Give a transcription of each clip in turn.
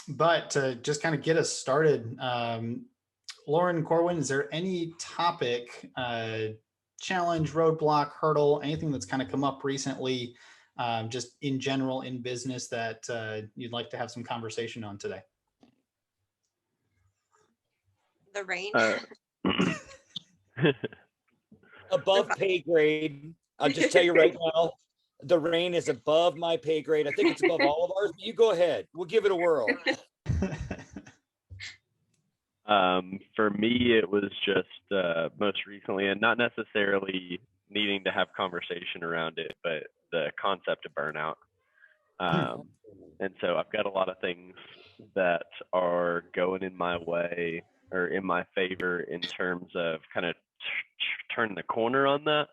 But to just kind of get us started, Lauren, Corwin, is there any topic, challenge, roadblock, hurdle, anything that's kind of come up recently, just in general in business that you'd like to have some conversation on today? The rain. Above pay grade. I'll just tell you right now, the rain is above my pay grade. I think it's above all of ours, but you go ahead. We'll give it a whirl. For me, it was just most recently, and not necessarily needing to have conversation around it, but the concept of burnout. And so I've got a lot of things that are going in my way or in my favor in terms of kind of turning the corner on that.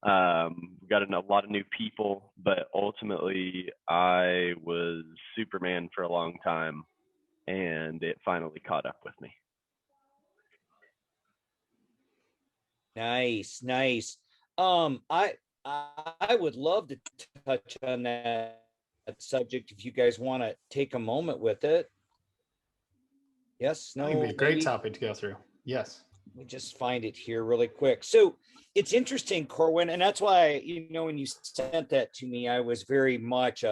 We've got a lot of new people, but ultimately I was Superman for a long time, and it finally caught up with me. Nice. I would love to touch on that subject if you guys want to take a moment with it. Yes, no, It'd be a great topic to go through. Yes. Let me just find it here really quick. So it's interesting, Corwin, and that's why, when you sent that to me, I was very much,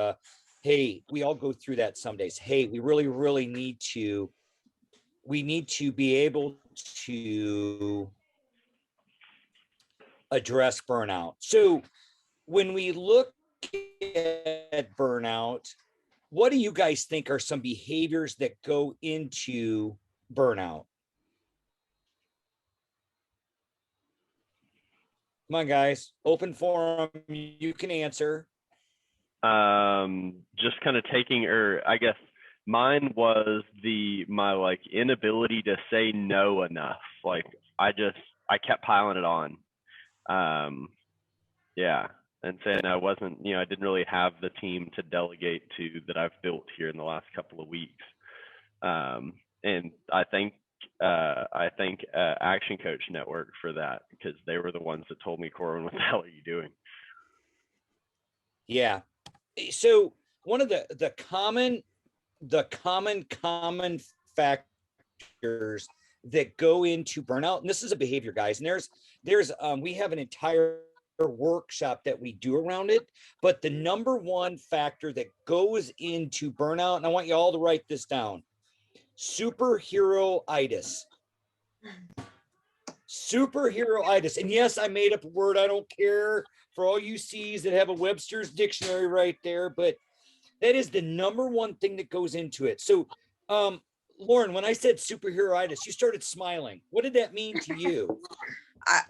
hey, we all go through that some days. Hey, we really need to be able to address burnout. So when we look at burnout, what do you guys think are some behaviors that go into burnout? Come on, guys, open forum. You can answer. Just kind of taking, or I guess mine was my inability to say no enough. Like I kept piling it on. Yeah. And saying I wasn't, I didn't really have the team to delegate to that I've built here in the last couple of weeks. And I think Action Coach Network for that, because they were the ones that told me, Corwin, what the hell are you doing? Yeah. So one of the common factors that go into burnout, and this is a behavior, guys, and there's we have an entire workshop that we do around it, but the number one factor that goes into burnout, and I want you all to write this down: superheroitis. Superheroitis. And yes, I made up a word. I don't care for all you C's that have a Webster's dictionary right there, but that is the number one thing that goes into it. So, Lauren, when I said superheroitis, you started smiling. What did that mean to you?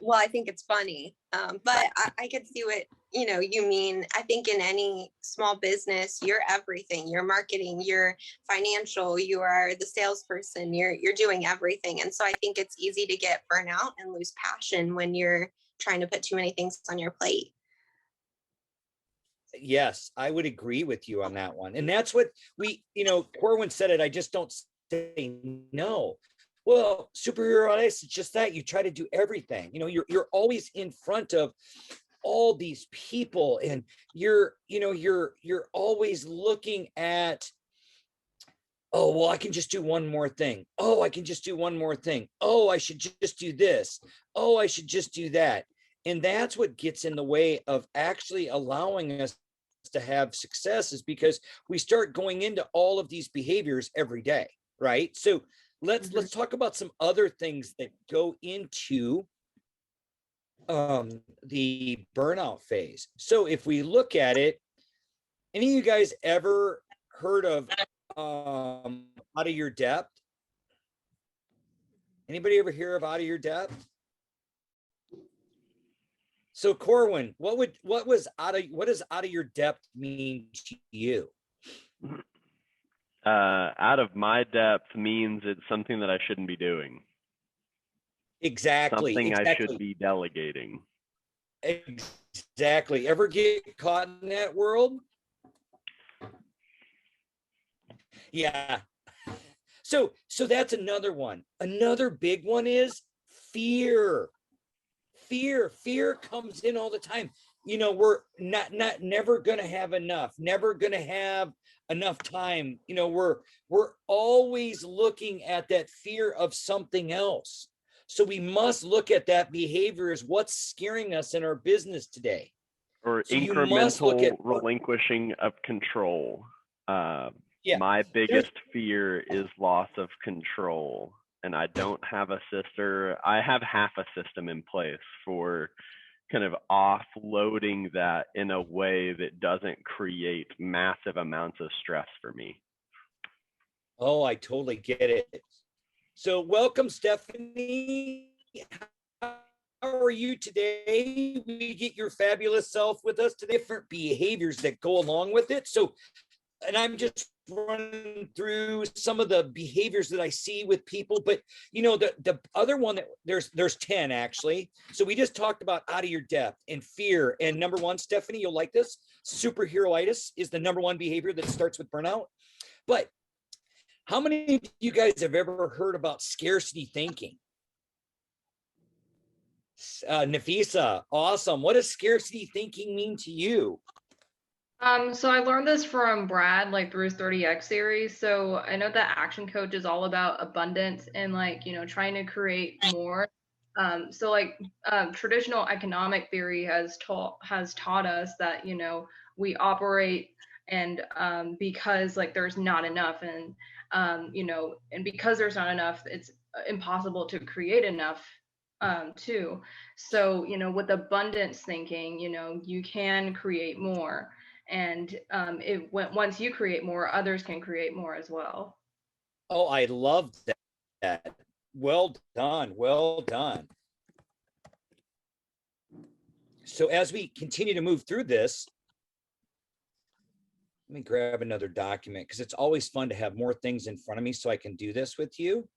Well, I think it's funny, but I could see what you mean. I think in any small business, you're everything. You're marketing, you're financial, you are the salesperson. You're doing everything, and so I think it's easy to get burnout and lose passion when you're trying to put too many things on your plate. Yes, I would agree with you on that one, and that's what Corwin said it. I just don't say no. Well, superheroitis, it's just that you try to do everything. You're always in front of all these people, and you're always looking at, oh, well, I can just do one more thing. Oh, I can just do one more thing. Oh, I should just do this. Oh, I should just do that. And that's what gets in the way of actually allowing us to have success, is because we start going into all of these behaviors every day, right? So let's talk about some other things that go into the burnout phase. So if we look at it, any of you guys ever heard of out of your depth? Anybody ever hear of out of your depth? So Corwin, what does out of your depth mean to you? Out of my depth means it's something that I shouldn't be doing. Exactly. Something I should be delegating. Exactly. Ever get caught in that world? Yeah. So that's another one. Another big one is fear. Fear comes in all the time. We're never going to have enough, never going to have enough time. You know, we're always looking at that fear of something else. So we must look at that behavior as what's scaring us in our business today. Or So you must look incremental at relinquishing of control. yeah. My biggest fear is loss of control. And I don't have a sister. I have half a system in place for kind of offloading that in a way that doesn't create massive amounts of stress for me. Oh, I totally get it. So welcome, Stephanie. How are you today? We get your fabulous self with us to different behaviors that go along with it. So, and I'm just running through some of the behaviors that I see with people, but you know, the other one that there's 10 actually. So we just talked about out of your depth and fear. And number one, Stephanie, you'll like this. Superheroitis is the number one behavior that starts with burnout. But how many of you guys have ever heard about scarcity thinking? Nafisa, awesome. What does scarcity thinking mean to you? So I learned this from Brad, like through his 30X series. So I know that Action Coach is all about abundance and like, trying to create more. So like traditional economic theory has taught us that, we operate and because like there's not enough and, and because there's not enough, it's impossible to create enough too. So, with abundance thinking, you can create more. And once you create more, others can create more as well. Oh, I love that. Well done. Well done. So as we continue to move through this, let me grab another document because it's always fun to have more things in front of me so I can do this with you.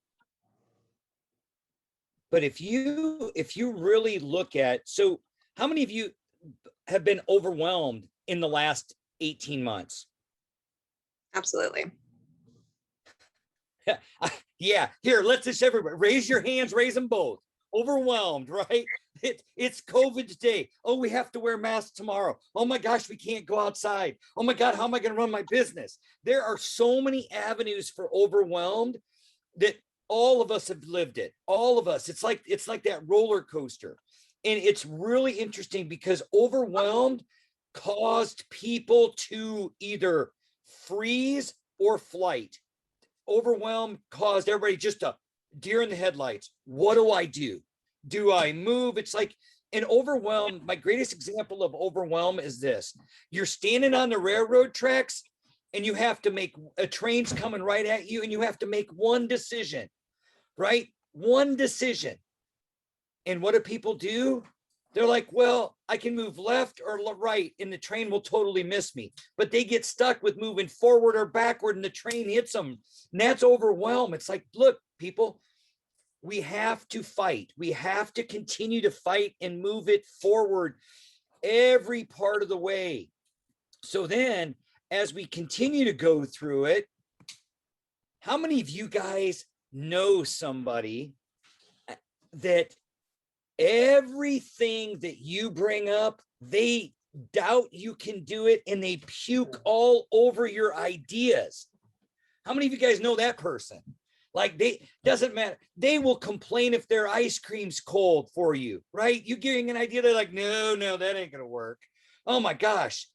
But if you really look at, so how many of you have been overwhelmed in the last 18 months? Absolutely. Yeah, here, let's just everybody raise your hands, raise them both. Overwhelmed, right? It's COVID today. Oh, we have to wear masks tomorrow. Oh my gosh, we can't go outside. Oh my God, how am I going to run my business? There are so many avenues for overwhelmed that all of us have lived it. All of us. It's like that roller coaster. And it's really interesting because overwhelmed caused people to either freeze or flight. Overwhelm caused everybody just a deer in the headlights. What do I do? Do I move? It's like an overwhelm. My greatest example of overwhelm is this. You're standing on the railroad tracks and you have to make a train's coming right at you and you have to make one decision, right? One decision. And what do people do? They're like, well, I can move left or right and the train will totally miss me. But they get stuck with moving forward or backward and the train hits them. And that's overwhelm. It's like, look, people, we have to fight. We have to continue to fight and move it forward every part of the way. So then, as we continue to go through it, how many of you guys know somebody that everything that you bring up, they doubt you can do it and they puke all over your ideas? How many of you guys know that person? Like doesn't matter. They will complain if their ice cream's cold for you, right? You giving an idea, they're like, no, that ain't gonna work. Oh my gosh.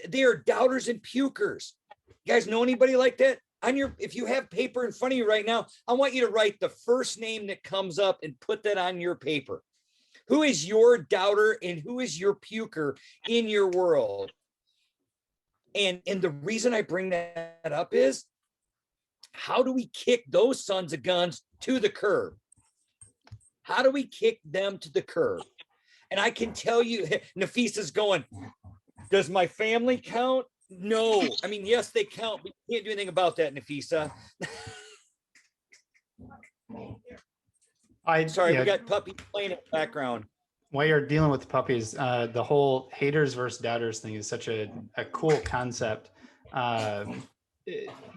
They are doubters and pukers. You guys know anybody like that? If you have paper in front of you right now, I want you to write the first name that comes up and put that on your paper. Who is your doubter and who is your puker in your world? And the reason I bring that up is, how do we kick those sons of guns to the curb? How do we kick them to the curb? And I can tell you, Nafisa's going, does my family count? No. I mean, yes, they count, but you can't do anything about that, Nafisa. Sorry, we got puppies playing in the background. While you're dealing with puppies, the whole haters versus doubters thing is such a cool concept.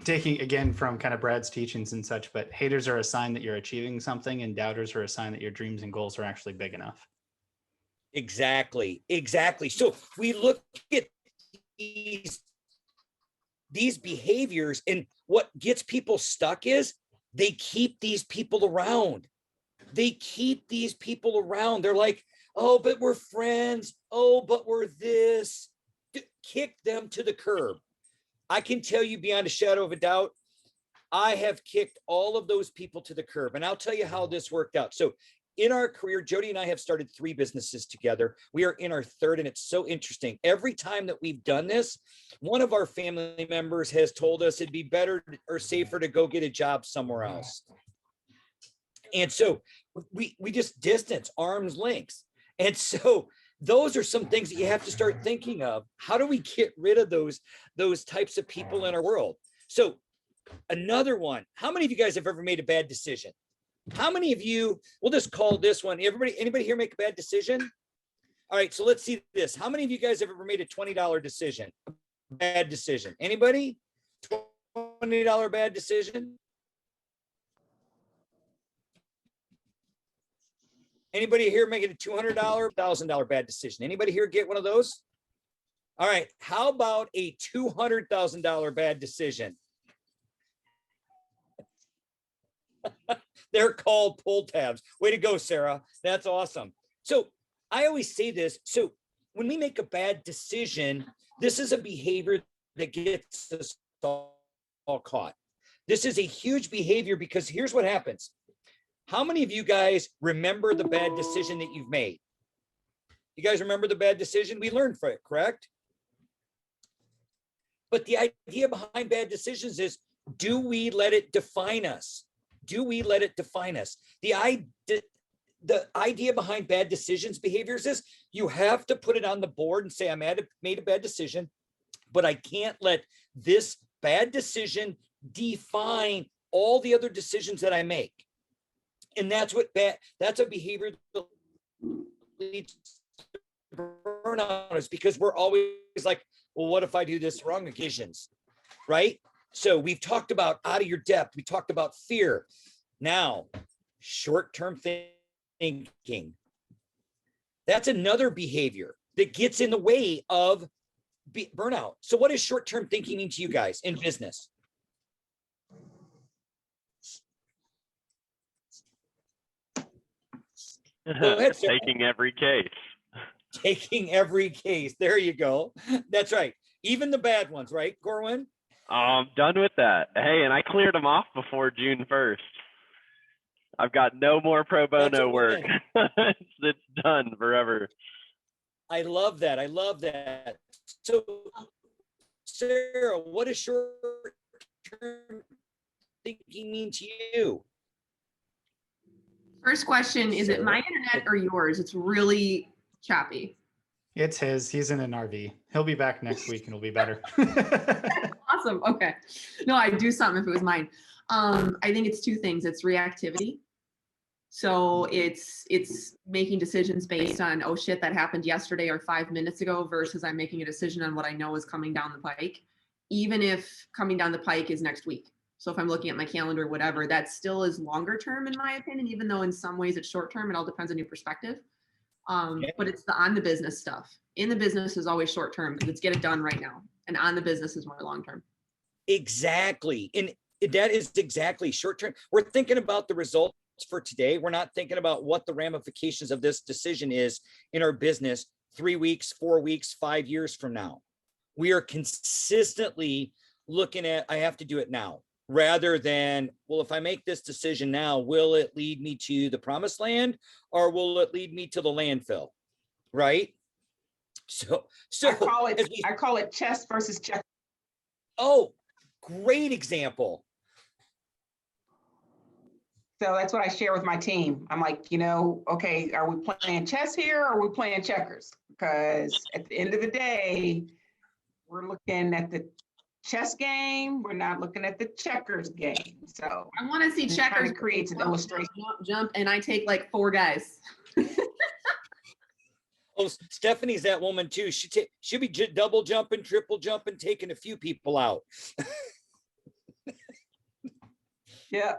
Taking again from kind of Brad's teachings and such, but haters are a sign that you're achieving something and doubters are a sign that your dreams and goals are actually big enough. Exactly. So we look at these these behaviors, and what gets people stuck is they keep these people around. They keep these people around. They're like, oh, but we're friends. Oh, but we're this. Kick them to the curb. I can tell you beyond a shadow of a doubt, I have kicked all of those people to the curb. And I'll tell you how this worked out. So in our career, Jody and I have started 3 businesses together. We are in our 3rd, and it's so interesting. Every time that we've done this, one of our family members has told us it'd be better or safer to go get a job somewhere else. And so we just distance, arm's lengths. And so those are some things that you have to start thinking of. How do we get rid of those types of people in our world? So another one, how many of you guys have ever made a bad decision? How many of you, we'll just call this one, anybody here make a bad decision? All right, so let's see this. How many of you guys have ever made a $20 decision? Bad decision. Anybody? $20 bad decision? Anybody here making a $200, $1,000 bad decision? Anybody here get one of those? All right, how about a $200,000 bad decision? They're called pull tabs. Way to go, Sarah. That's awesome. So I always say this. So when we make a bad decision, this is a behavior that gets us all caught. This is a huge behavior because here's what happens. How many of you guys remember the bad decision that you've made? You guys remember the bad decision? We learned from it, correct? But the idea behind bad decisions is, do we let it define us? Do we let it define us? The idea behind bad decisions behaviors is you have to put it on the board and say, I made a bad decision, but I can't let this bad decision define all the other decisions that I make. And that's a behavior that leads to burnout, is because we're always like, well, what if I do this wrong occasions, right? So we've talked about out of your depth. We talked about fear. Now, short-term thinking. That's another behavior that gets in the way of burnout. So what does short-term thinking mean to you guys in business? Go ahead, Sarah. Taking every case. Taking every case. There you go. That's right. Even the bad ones, right, Corwin? I'm done with that. Hey, and I cleared them off before June 1st. I've got no more pro bono work. It's done forever. I love that. I love that. So, Sarah, what does short-term thinking mean to you? First question, is it my internet or yours? It's really choppy. It's his. He's in an RV. He'll be back next week and it'll be better. Awesome. Okay. No, I'd do something if it was mine. I think it's 2 things. It's reactivity. So it's making decisions based on, oh shit, that happened yesterday or 5 minutes ago, versus I'm making a decision on what I know is coming down the pike, even if coming down the pike is next week. So if I'm looking at my calendar, whatever, that still is longer term in my opinion, even though in some ways it's short term. It all depends on your perspective. But it's the on the business stuff. In the business is always short term because it's get it done right now. And on the business is more long term. Exactly. And that is exactly short term. We're thinking about the results for today. We're not thinking about what the ramifications of this decision is in our business 3 weeks, 4 weeks, 5 years from now. We are consistently looking at, I have to do it now, rather than, well, if I make this decision now, will it lead me to the promised land or will it lead me to the landfill? Right? So I call it chess versus checkers. Oh, great example. So that's what I share with my team. I'm like, okay, are we playing chess here or are we playing checkers? Because at the end of the day, we're looking at the chess game. We're not looking at the checkers game. So I want to see checkers. Creates an illustration. Jump, and I take like 4 guys. Oh, Stephanie's that woman too. She'll be double jumping, triple jumping, taking a few people out. Yeah.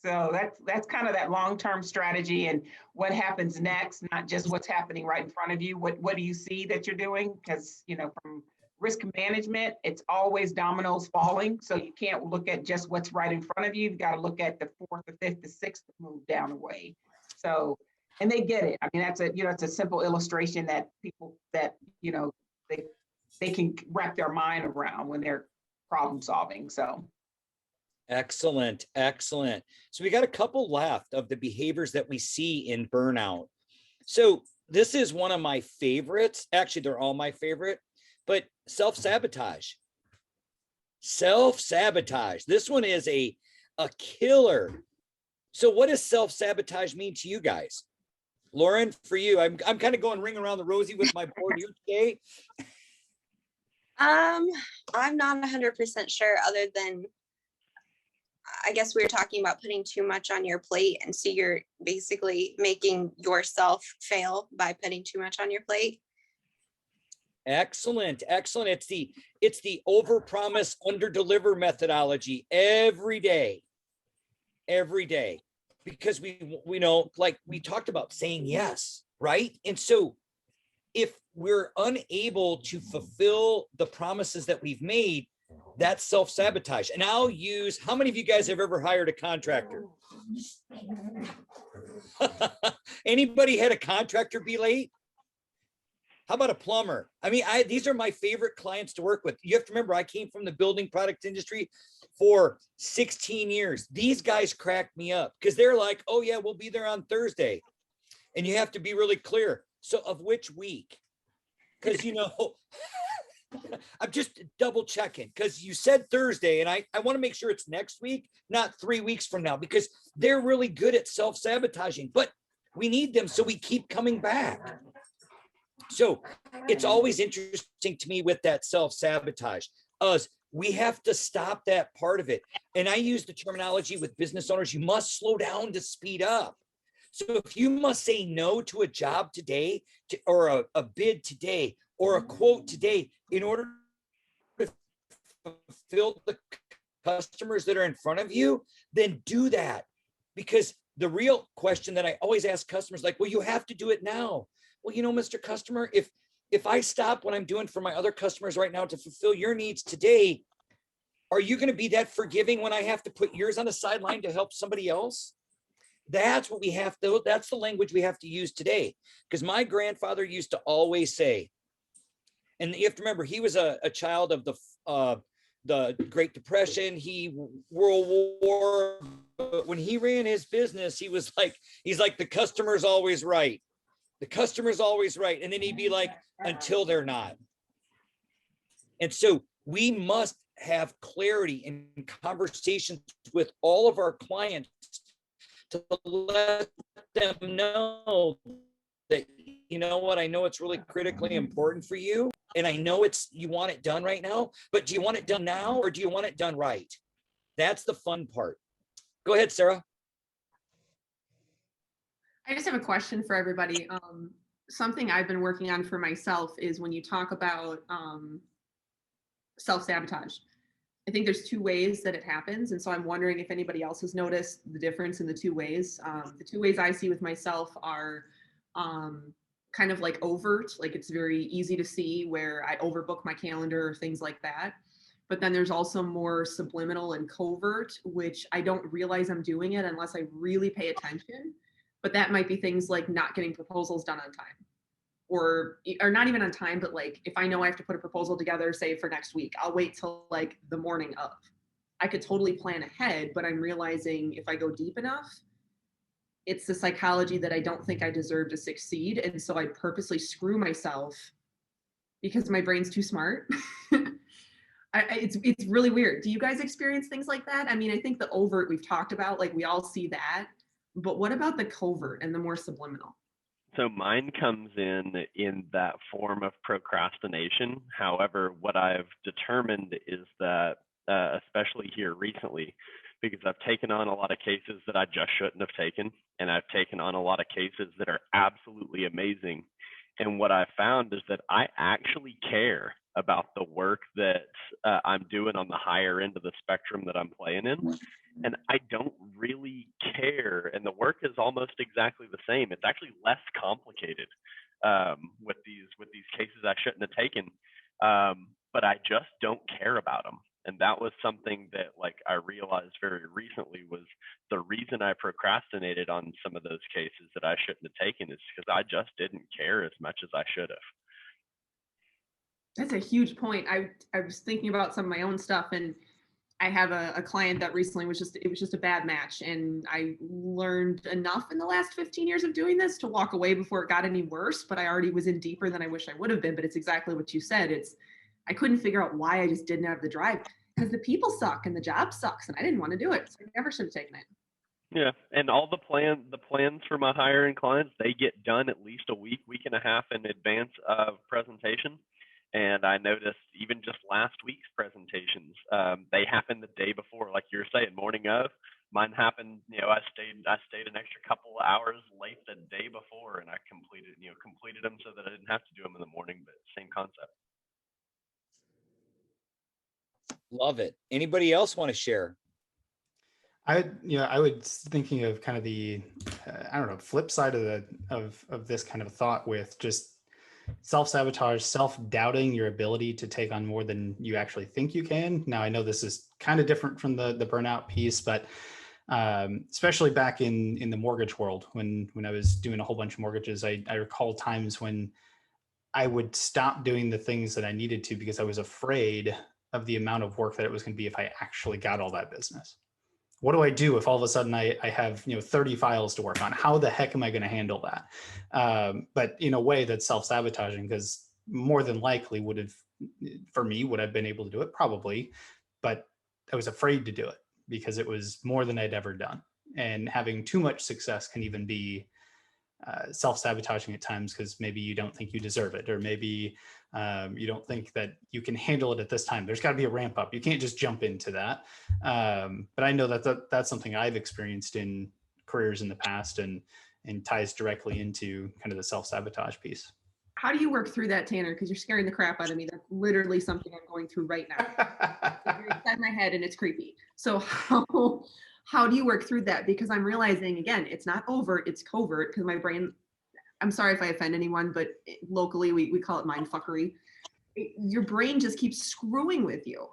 So that's kind of that long-term strategy and what happens next, not just what's happening right in front of you. What do you see that you're doing? Because from risk management, it's always dominoes falling. So you can't look at just what's right in front of you. You've got to look at the fourth, the fifth, the sixth move down the way. So, and they get it. I mean, that's a, you know, it's a simple illustration that people that, you know, they can wrap their mind around when they're problem solving. So. Excellent, excellent. So we got a couple left of the behaviors that we see in burnout. So this is one of my favorites. Actually, they're all my favorite, but self-sabotage. Self-sabotage. This one is a killer. So what does self-sabotage mean to you guys? Lauren, for you, I'm kind of going ring around the rosy with my board here today. I'm not 100% sure, other than I guess we were talking about putting too much on your plate. And so you're basically making yourself fail by putting too much on your plate. Excellent, excellent. It's the overpromise, underdeliver methodology every day, because we know, like we talked about, saying yes, right? And so if we're unable to fulfill the promises that we've made, that's self-sabotage. And I'll use, how many of you guys have ever hired a contractor? Anybody had a contractor be late? How about a plumber? I mean, these are my favorite clients to work with. You have to remember, I came from the building product industry for 16 years. These guys cracked me up because they're like, oh yeah, we'll be there on Thursday. And you have to be really clear. So of which week? Because, you know, I'm just double checking because you said Thursday, and I want to make sure it's next week, not 3 weeks from now, because they're really good at self-sabotaging, but we need them so we keep coming back. So it's always interesting to me with that self-sabotage. We have to stop that part of it. And I use the terminology with business owners, you must slow down to speed up. So if you must say no to a job today, or a bid today, or a quote today, in order to fulfill the customers that are in front of you, then do that. Because the real question that I always ask customers, like, well, you have to do it now. Well, you know, Mr. Customer, if I stop what I'm doing for my other customers right now to fulfill your needs today, are you going to be that forgiving when I have to put yours on the sideline to help somebody else? That's what we have to, that's the language we have to use today. Because my grandfather used to always say, and you have to remember, he was a child of the Great Depression, World War, but when he ran his business, he's like, the customer's always right. The customer's always right. And then he'd be like, until they're not. And so we must have clarity in conversations with all of our clients to let them know that, you know what, I know it's really critically important for you. And I know you want it done right now, but do you want it done now or do you want it done right? That's the fun part. Go ahead, Sarah. I just have a question for everybody. Something I've been working on for myself is when you talk about self-sabotage. I think there's two ways that it happens. And so I'm wondering if anybody else has noticed the difference in the two ways. The two ways I see with myself are kind of like overt, like it's very easy to see where I overbook my calendar or things like that. But then there's also more subliminal and covert, which I don't realize I'm doing it unless I really pay attention. But that might be things like not getting proposals done on time, or not even on time, but like if I know I have to put a proposal together, say for next week, I'll wait till like the morning of. I could totally plan ahead, but I'm realizing if I go deep enough, it's the psychology that I don't think I deserve to succeed. And so I purposely screw myself because my brain's too smart. It's really weird. Do you guys experience things like that? I mean, I think the overt we've talked about, like we all see that, but what about the covert and the more subliminal? So mine comes in that form of procrastination. However, what I've determined is that, especially here recently, because I've taken on a lot of cases that I just shouldn't have taken, and I've taken on a lot of cases that are absolutely amazing. And what I found is that I actually care about the work that I'm doing on the higher end of the spectrum that I'm playing in. And I don't really care. And the work is almost exactly the same. It's actually less complicated with these cases I shouldn't have taken. but I just don't care about them. And that was something that like I realized very recently was the reason I procrastinated on some of those cases that I shouldn't have taken is because I just didn't care as much as I should have. That's a huge point. I was thinking about some of my own stuff, and I have a client that recently was just a bad match, and I learned enough in the last 15 years of doing this to walk away before it got any worse, but I already was in deeper than I wish I would have been. But it's exactly what you said. I couldn't figure out why I just didn't have the drive, because the people suck and the job sucks and I didn't want to do it. So I never should have taken it. Yeah, and all the plans for my hiring clients, they get done at least a week and a half in advance of presentation. And I noticed even just last week's presentations, they happened the day before, like you're saying, morning of. Mine happened, I stayed an extra couple of hours late the day before, and I completed them so that I didn't have to do them in the morning, but same concept. Love it. Anybody else want to share? I was thinking of kind of the, I don't know, flip side of this kind of thought with just self-sabotage, self-doubting your ability to take on more than you actually think you can. Now, I know this is kind of different from the burnout piece, but especially back in the mortgage world, when I was doing a whole bunch of mortgages, I recall times when I would stop doing the things that I needed to because I was afraid of the amount of work that it was going to be if I actually got all that business. What do I do if all of a sudden I have 30 files to work on? How the heck am I going to handle that? But in a way that's self-sabotaging, because more than likely would have been able to do it probably, but I was afraid to do it because it was more than I'd ever done. And having too much success can even be self-sabotaging at times, because maybe you don't think you deserve it, or maybe you don't think that you can handle it at this time. There's got to be a ramp up. You can't just jump into that. But I know that's something I've experienced in careers in the past, and ties directly into kind of the self-sabotage piece. How do you work through that, Tanner? Because you're scaring the crap out of me. That's literally something I'm going through right now. You're inside my head and it's creepy. So how do you work through that? Because I'm realizing, again, it's not overt, it's covert, because my brain, I'm sorry if I offend anyone, but locally we call it mind fuckery. Your brain just keeps screwing with you,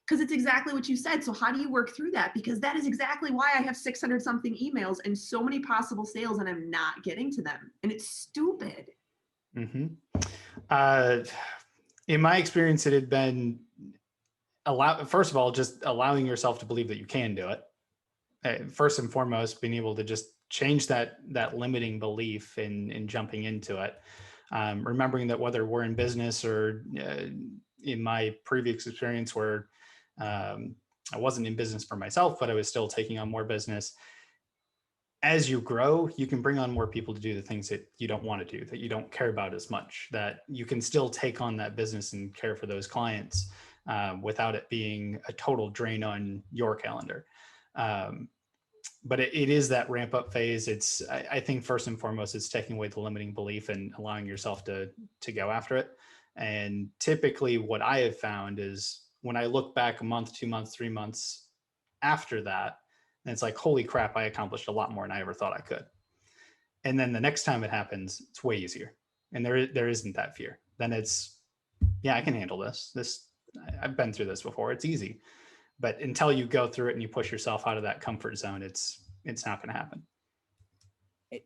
because it's exactly what you said. So how do you work through that? Because that is exactly why I have 600 something emails and so many possible sales, and I'm not getting to them. And it's stupid. Mm-hmm. In my experience, it had been first of all, just allowing yourself to believe that you can do it. First and foremost, being able to just change that limiting belief in jumping into it. Remembering that whether we're in business or in my previous experience where I wasn't in business for myself, but I was still taking on more business. As you grow, you can bring on more people to do the things that you don't want to do, that you don't care about as much, that you can still take on that business and care for those clients without it being a total drain on your calendar. But it is that ramp up phase. I think first and foremost, it's taking away the limiting belief and allowing yourself to go after it. And typically what I have found is when I look back a month, 2 months, 3 months after that, and it's like, holy crap, I accomplished a lot more than I ever thought I could. And then the next time it happens, it's way easier. And there isn't that fear. Then it's, yeah, I can handle this. I've been through this before. It's easy. But until you go through it and you push yourself out of that comfort zone, it's not going to happen.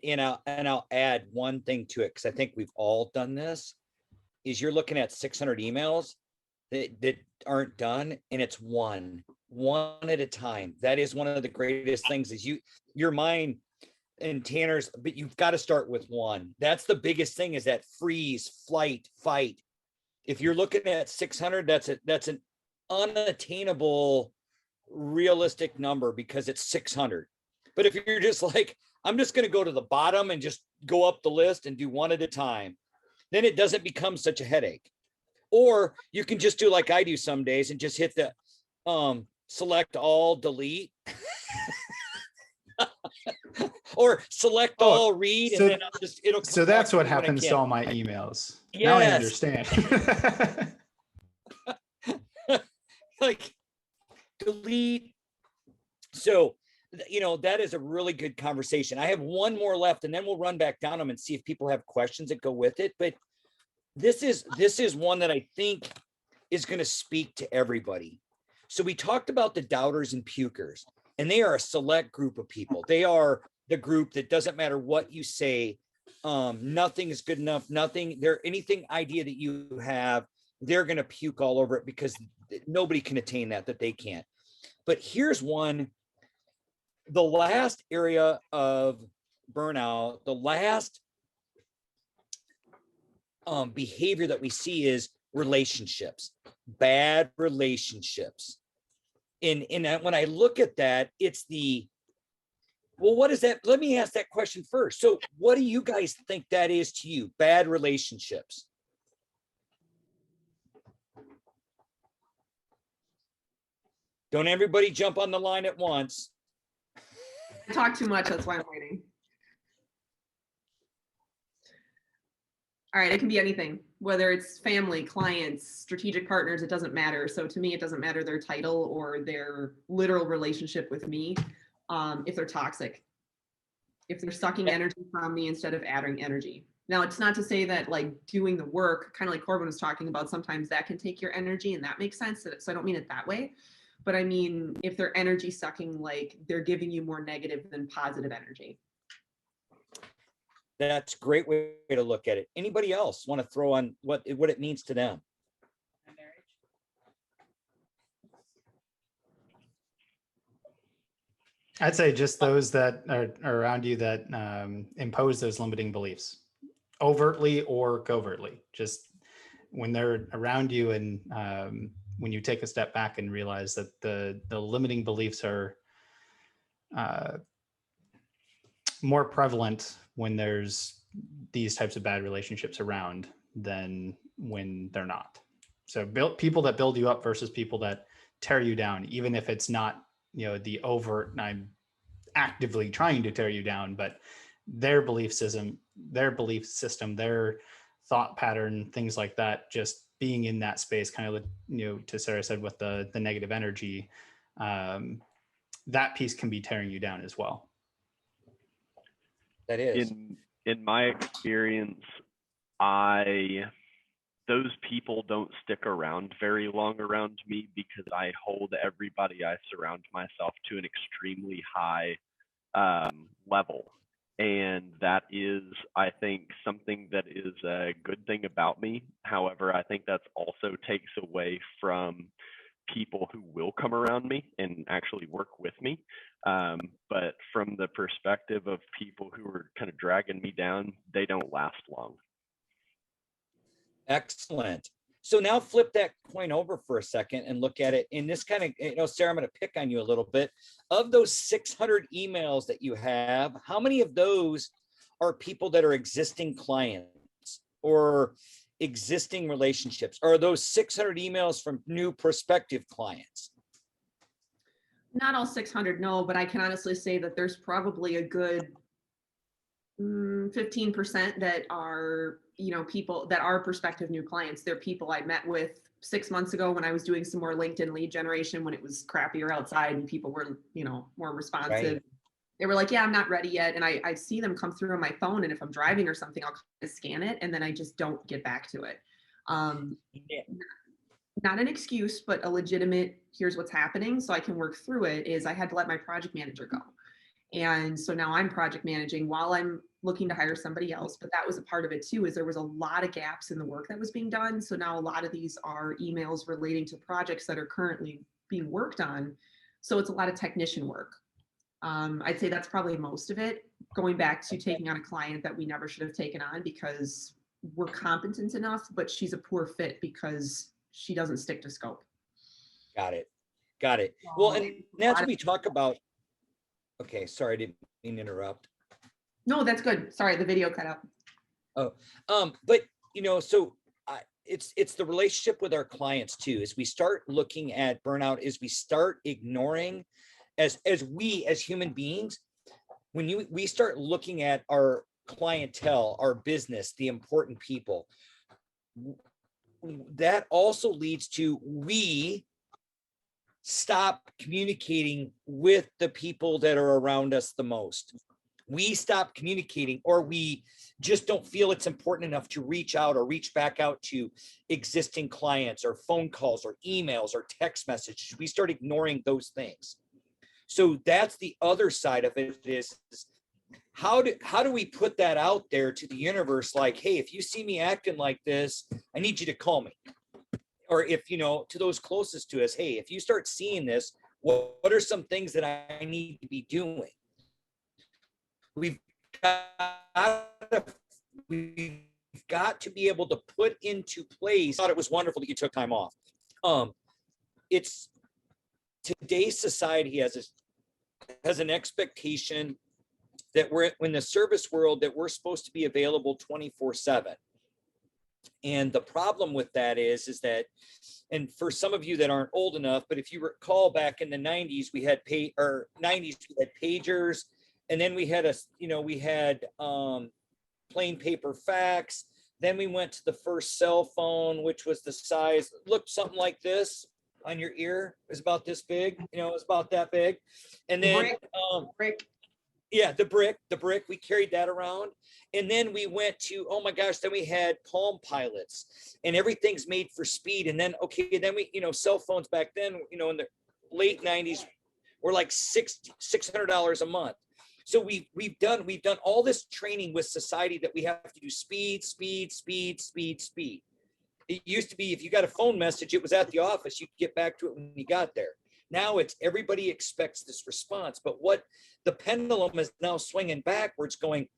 And I'll add one thing to it, because I think we've all done this, is you're looking at 600 emails that aren't done, and it's one at a time. That is one of the greatest things, is your mind and Tanner's, but you've got to start with one. That's the biggest thing, is that freeze, flight, fight. If you're looking at 600, that's an unattainable realistic number, because it's 600. But if you're just like, I'm just going to go to the bottom and just go up the list and do one at a time, then it doesn't become such a headache. Or you can just do like I do some days and just hit the select all, delete. Or select all, read, and then it'll come. So that's what happens to all my emails. Yes. Now I understand. Like delete. So, that is a really good conversation. I have one more left, and then we'll run back down them and see if people have questions that go with it. But this is one that I think is going to speak to everybody. So we talked about the doubters and pukers, and they are a select group of people. They are the group that doesn't matter what you say. Nothing is good enough. Nothing there, anything idea that you have, they're going to puke all over it because nobody can attain that they can't. But here's one, the last area of burnout, the last behavior that we see is relationships, bad relationships. And when I look at that, it's well, what is that? Let me ask that question first. So what do you guys think that is to you? Bad relationships? Don't everybody jump on the line at once. I talk too much, that's why I'm waiting. All right, it can be anything, whether it's family, clients, strategic partners, it doesn't matter. So to me, it doesn't matter their title or their literal relationship with me, if they're toxic, if they're sucking energy from me instead of adding energy. Now, it's not to say that like doing the work, kind of like Corbin was talking about, sometimes that can take your energy and that makes sense. So I don't mean it that way, but I mean, if they're energy sucking, like they're giving you more negative than positive energy. That's a great way to look at it. Anybody else want to throw on what it means to them? I'd say just those that are around you that impose those limiting beliefs, overtly or covertly. Just when they're around you, and when you take a step back and realize that the limiting beliefs are more prevalent when there's these types of bad relationships around than when they're not. So people that build you up versus people that tear you down, even if it's not, the overt, I'm actively trying to tear you down, but their belief system, their thought pattern, things like that, just being in that space, kind of, to Sarah said with the negative energy, that piece can be tearing you down as well. That is. In my experience, those people don't stick around very long around me because I hold everybody I surround myself to an extremely high level. And that is, I think, something that is a good thing about me. However, I think that also takes away from people who will come around me and actually work with me. But from the perspective of people who are kind of dragging me down, they don't last long. Excellent. So now flip that coin over for a second and look at it in this kind of, Sarah, I'm going to pick on you a little bit. Of those 600 emails that you have, how many of those are people that are existing clients or existing relationships? Or are those 600 emails from new prospective clients? Not all 600, no, but I can honestly say that there's probably a good 15% that are, people that are prospective new clients. They're people I met with 6 months ago when I was doing some more LinkedIn lead generation, when it was crappier outside and people were, more responsive. Right. They were like, yeah, I'm not ready yet. And I see them come through on my phone. And if I'm driving or something, I'll scan it. And then I just don't get back to it. Yeah. Not an excuse, but a legitimate, here's what's happening so I can work through it, is I had to let my project manager go. And so now I'm project managing while I'm looking to hire somebody else. But that was a part of it too, is there was a lot of gaps in the work that was being done. So now a lot of these are emails relating to projects that are currently being worked on. So it's a lot of technician work. I'd say that's probably most of it. Going back to taking on a client that we never should have taken on because we're competent enough, but she's a poor fit because she doesn't stick to scope. Got it. Well, and that's what we talk about. Okay, sorry, I didn't mean to interrupt. No, that's good. Sorry, the video cut out. Oh, but so it's the relationship with our clients too. As we start looking at burnout, as we start ignoring, as we as human beings, when we start looking at our clientele, our business, the important people, that also leads to we stop communicating with the people that are around us the most. We stop communicating, or we just don't feel it's important enough to reach out or reach back out to existing clients, or phone calls or emails or text messages. We start ignoring those things. So that's the other side of it, is how do we put that out there to the universe? Like, hey, if you see me acting like this, I need you to call me. Or if, you know, to those closest to us, hey, if you start seeing this, what are some things that I need to be doing? We've got to be able to put into place. I thought it was wonderful that you took time off. It's today's society has an expectation that we're in the service world, that we're supposed to be available 24/7. And the problem with that is that, and for some of you that aren't old enough, but if you recall back in the 90s, we had pagers, and then we had plain paper fax. Then we went to the first cell phone, which was the size, looked something like this on your ear. It was about this big, you know, it was about that big. And then brick. Yeah, the brick, we carried that around. And then we went to, oh my gosh, then we had Palm Pilots, and everything's made for speed. And then, okay, then we, you know, cell phones back then, you know, in the late 90s were like $600 a month. So we've done all this training with society that we have to do speed. It used to be, if you got a phone message, it was at the office, you'd get back to it when you got there. Now it's everybody expects this response. But what the pendulum is now swinging backwards, going,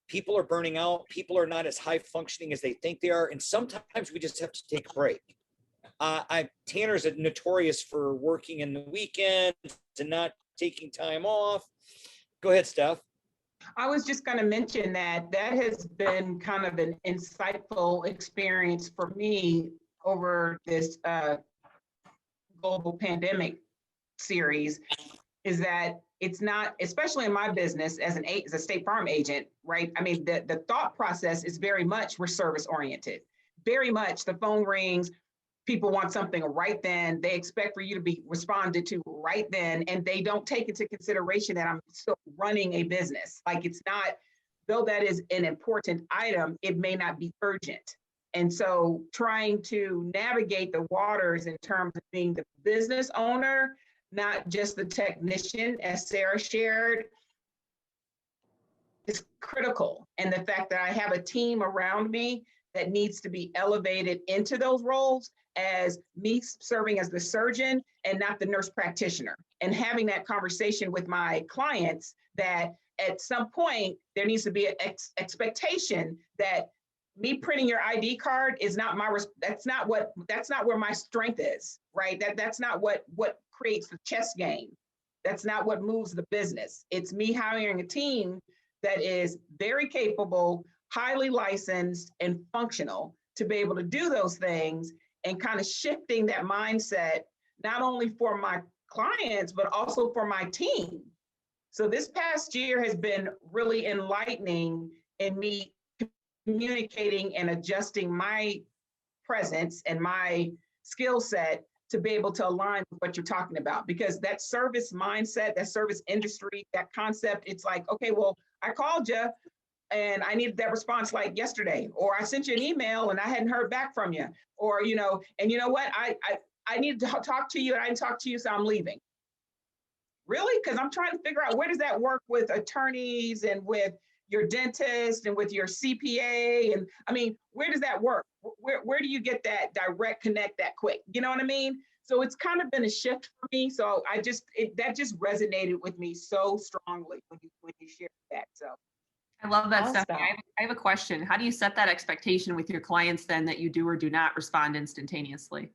people are burning out, people are not as high functioning as they think they are, and sometimes we just have to take a break. Tanner's notorious for working in the weekends and not taking time off. Go ahead, Steph. I was just going to mention that has been kind of an insightful experience for me over this global pandemic series, is that it's not, especially in my business as a State Farm agent, right? I mean, the thought process is very much, we're service oriented. Very much the phone rings, people want something right then. They expect for you to be responded to right then, and they don't take into consideration that I'm still running a business. Like, it's not, though that is an important item, it may not be urgent. And so trying to navigate the waters in terms of being the business owner, not just the technician, as Sarah shared, is critical. And the fact that I have a team around me that needs to be elevated into those roles, as me serving as the surgeon and not the nurse practitioner, and having that conversation with my clients that at some point there needs to be an expectation that me printing your ID card is not that's not where my strength is, right? That's not what creates the chess game. That's not what moves the business. It's me hiring a team that is very capable, highly licensed, and functional to be able to do those things, and kind of shifting that mindset, not only for my clients, but also for my team. So this past year has been really enlightening in me communicating and adjusting my presence and my skill set to be able to align with what you're talking about. Because that service mindset, that service industry, that concept, it's like, okay, well, I called you and I needed that response like yesterday, or I sent you an email and I hadn't heard back from you, or, you know, and you know what, I needed to talk to you and I didn't talk to you, so I'm leaving. Really? Because I'm trying to figure out, where does that work with attorneys and with your dentist and with your CPA? And I mean, where does that work? Where do you get that direct connect that quick? You know what I mean? So it's kind of been a shift for me. So that just resonated with me so strongly when you shared that. So I love that, Awesome. Stephanie. I have a question. How do you set that expectation with your clients then, that you do or do not respond instantaneously?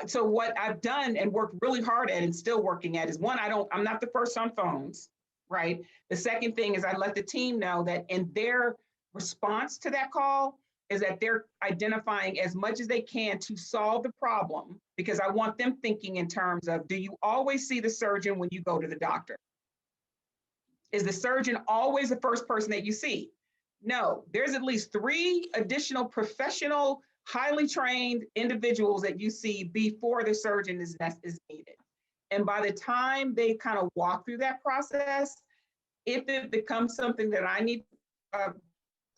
So what I've done and worked really hard at and still working at is, one, I'm not the first on phones, right? The second thing is I let the team know that in their response to that call is that they're identifying as much as they can to solve the problem, because I want them thinking in terms of, do you always see the surgeon when you go to the doctor? Is the surgeon always the first person that you see? No, there's at least 3 additional professional, highly trained individuals that you see before the surgeon is needed. And by the time they kind of walk through that process, if it becomes something that I need to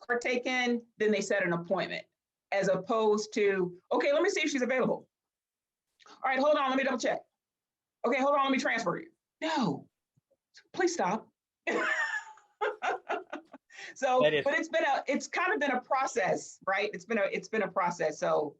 partake in, then they set an appointment, as opposed to, okay, let me see if she's available. All right, hold on, let me double check. Okay, hold on, let me transfer you. No, please stop. So, but it's kind of been a process, right? It's been a process. So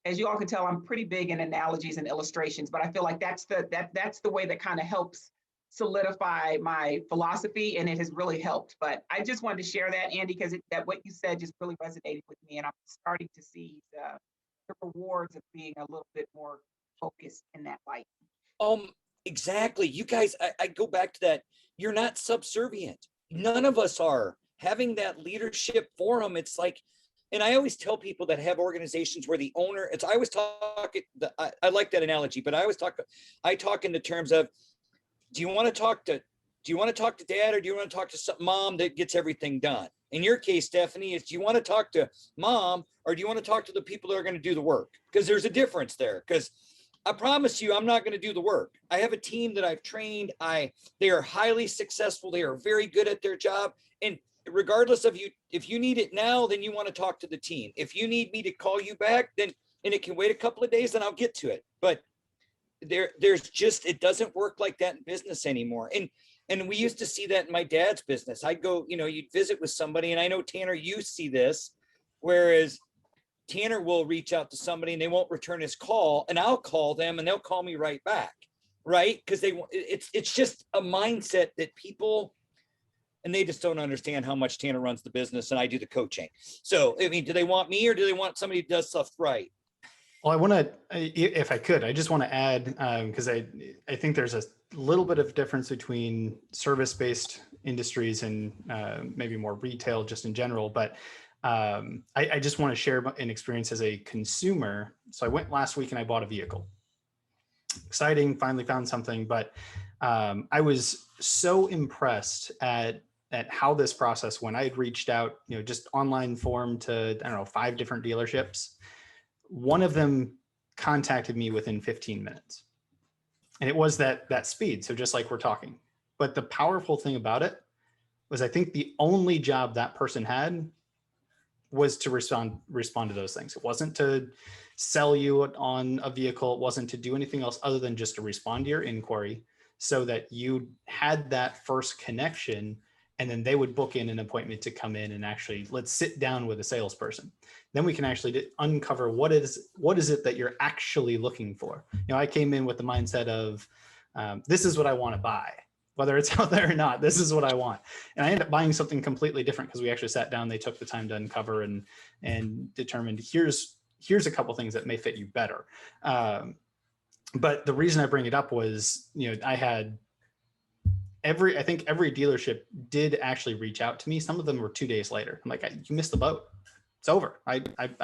as you all can tell, I'm pretty big in analogies and illustrations, but I feel like that's the way that kind of helps solidify my philosophy, and it has really helped. But I just wanted to share that, Andy, because that what you said just really resonated with me, and I'm starting to see the rewards of being a little bit more focused in that light. Exactly. You guys, I go back to that. You're not subservient. None of us are. Having that leadership forum, it's like, and I always tell people that have organizations where the owner, I always talk, I like that analogy, but I talk in the terms of, do you want to talk to dad, or do you want to talk to some mom that gets everything done? In your case, Stephanie, do you want to talk to mom, or do you want to talk to the people that are going to do the work? Because there's a difference there. Because I promise you, I'm not going to do the work. I have a team that I've trained. They are highly successful. They are very good at their job. And regardless of if you need it now, then you want to talk to the team. If you need me to call you back, and it can wait a couple of days, then I'll get to it. But it doesn't work like that in business anymore. And we used to see that in my dad's business. I'd go, you'd visit with somebody, and I know, Tanner, you see this, whereas Tanner will reach out to somebody and they won't return his call, and I'll call them and they'll call me right back. Right. Because it's just a mindset that people, and they just don't understand how much Tanner runs the business and I do the coaching. So, I mean, do they want me, or do they want somebody who does stuff right? Well, I want to, if I could, I just want to add, because I think there's a little bit of difference between service-based industries and maybe more retail just in general. But I just want to share an experience as a consumer. So I went last week and I bought a vehicle. Exciting, finally found something. But I was so impressed at how this process went. I had reached out, just online form to, 5 different dealerships. One of them contacted me within 15 minutes. And it was that speed. So just like we're talking. But the powerful thing about it was, I think the only job that person had was to respond to those things. It wasn't to sell you on a vehicle. It wasn't to do anything else other than just to respond to your inquiry, so that you had that first connection, and then they would book in an appointment to come in and actually, let's sit down with a salesperson. Then we can actually uncover what is it that you're actually looking for. I came in with the mindset of, this is what I want to buy, whether it's out there or not. This is what I want. And I ended up buying something completely different, because we actually sat down, they took the time to uncover and determined, here's a couple things that may fit you better. But the reason I bring it up was, I had I think every dealership did actually reach out to me. Some of them were 2 days later. I'm like, you missed the boat. It's over. I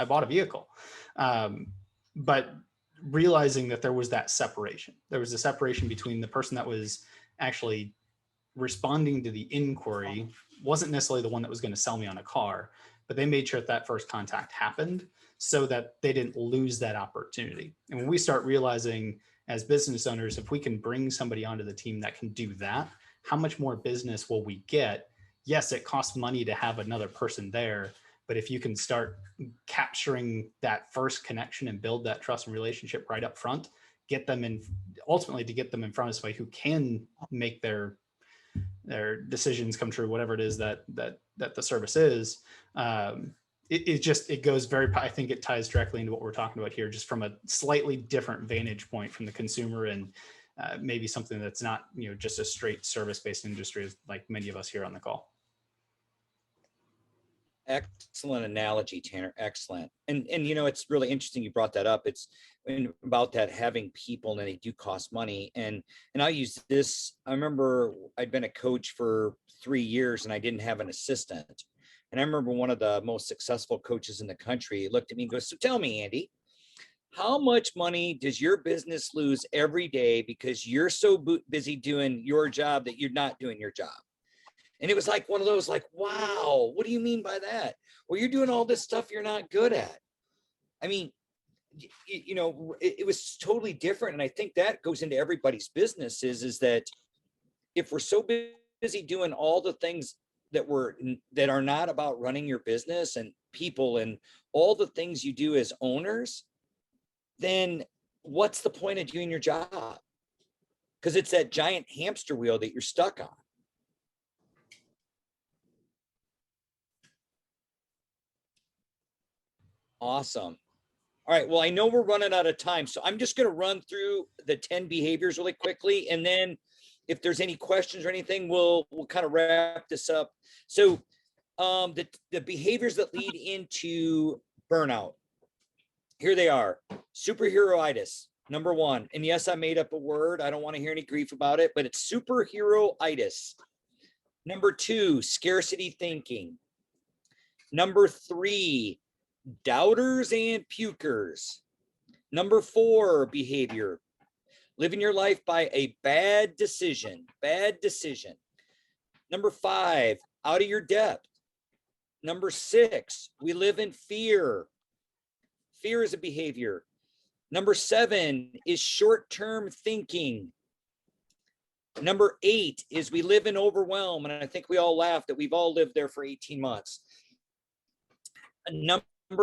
bought a vehicle. But realizing that there was that separation. There was a separation between the person that was actually responding to the inquiry, wasn't necessarily the one that was going to sell me on a car, but they made sure that first contact happened so that they didn't lose that opportunity. And when we start realizing as business owners, if we can bring somebody onto the team that can do that, how much more business will we get? Yes, it costs money to have another person there, but if you can start capturing that first connection and build that trust and relationship right up front, get them in, ultimately to get them in front of somebody who can make their decisions come true, whatever it is that the service is. It goes very, I think it ties directly into what we're talking about here, just from a slightly different vantage point from the consumer, and maybe something that's not, just a straight service-based industry like many of us here on the call. Excellent analogy, Tanner. Excellent. And it's really interesting you brought that up. It's about that having people, and they do cost money. And I use this. I remember I'd been a coach for 3 years and I didn't have an assistant. And I remember one of the most successful coaches in the country looked at me and goes, so tell me, Andy, how much money does your business lose every day because you're so busy doing your job that you're not doing your job? And it was like one of those, like, wow, what do you mean by that? Well, you're doing all this stuff you're not good at. I mean, you know, it was totally different. And I think that goes into everybody's business is that if we're so busy doing all the things that are not about running your business and people and all the things you do as owners, then what's the point of doing your job? Because it's that giant hamster wheel that you're stuck on. Awesome. All right. Well, I know we're running out of time, so I'm just going to run through the 10 behaviors really quickly. And then if there's any questions or anything, we'll kind of wrap this up. So the behaviors that lead into burnout, here they are. Superheroitis, number one. And yes, I made up a word. I don't want to hear any grief about it, but it's superheroitis. Number two, scarcity thinking. Number three, doubters and pukers. Number four behavior, living your life by a bad decision. Number five, out of your depth. Number six, we live in fear. Fear is a behavior. Number seven is short-term thinking. Number eight is we live in overwhelm. And I think we all laugh that we've all lived there for 18 months. Number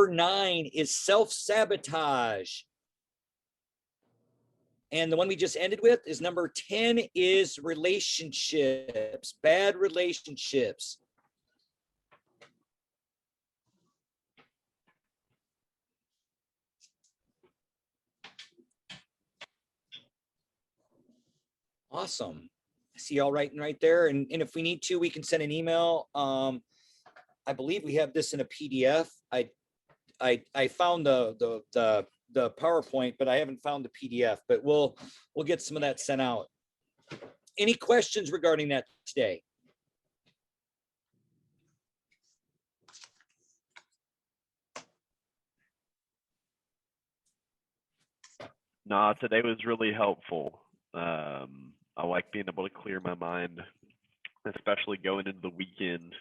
nine is self-sabotage. And the one we just ended with is number 10 is relationships, bad relationships. Awesome. I see y'all writing right there. And if we need to, we can send an email. I believe we have this in a PDF. I found the PowerPoint, but I haven't found the PDF, but we'll get some of that sent out. Any questions regarding that today? Nah, today was really helpful. I like being able to clear my mind, especially going into the weekend.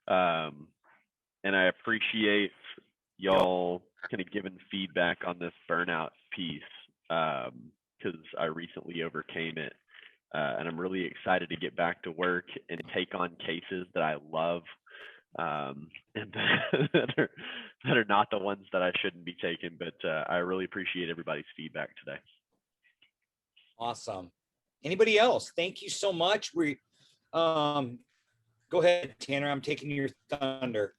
And I appreciate y'all kind of giving feedback on this burnout piece, because I recently overcame it. And I'm really excited to get back to work and take on cases that I love, and that are not the ones that I shouldn't be taking. But I really appreciate everybody's feedback today. Awesome. Anybody else? Thank you so much. We go ahead, Tanner. I'm taking your thunder.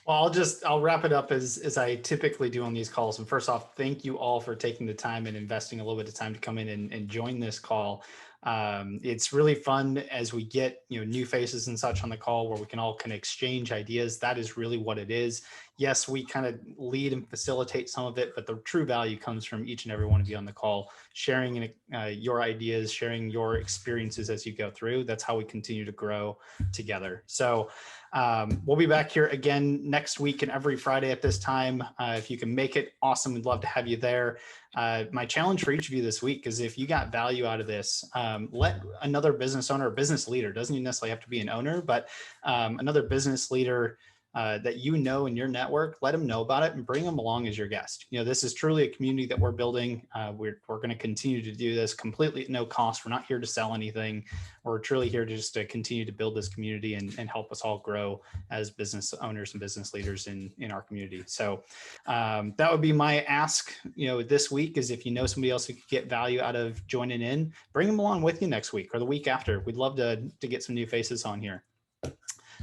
Well, I'll wrap it up as I typically do on these calls. And first off, thank you all for taking the time and investing a little bit of time to come in and join this call. It's really fun as we get new faces and such on the call where we can all kind of exchange ideas. That is really what it is. Yes, we kind of lead and facilitate some of it, but the true value comes from each and every one of you on the call, sharing your ideas, sharing your experiences as you go through. That's how we continue to grow together. So we'll be back here again next week and every Friday at this time. If you can make it, awesome. We'd love to have you there. My challenge for each of you this week is if you got value out of this, let another business owner or business leader, doesn't even necessarily have to be an owner, but another business leader that in your network, let them know about it and bring them along as your guest. This is truly a community that we're building. We're going to continue to do this completely at no cost. We're not here to sell anything. We're truly here to just to continue to build this community and help us all grow as business owners and business leaders in our community. So that would be my ask, this week is if you know somebody else who could get value out of joining in, bring them along with you next week or the week after. We'd love to get some new faces on here.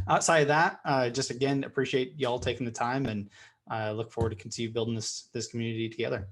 Outside of that, just again, appreciate y'all taking the time and look forward to continue building this community together.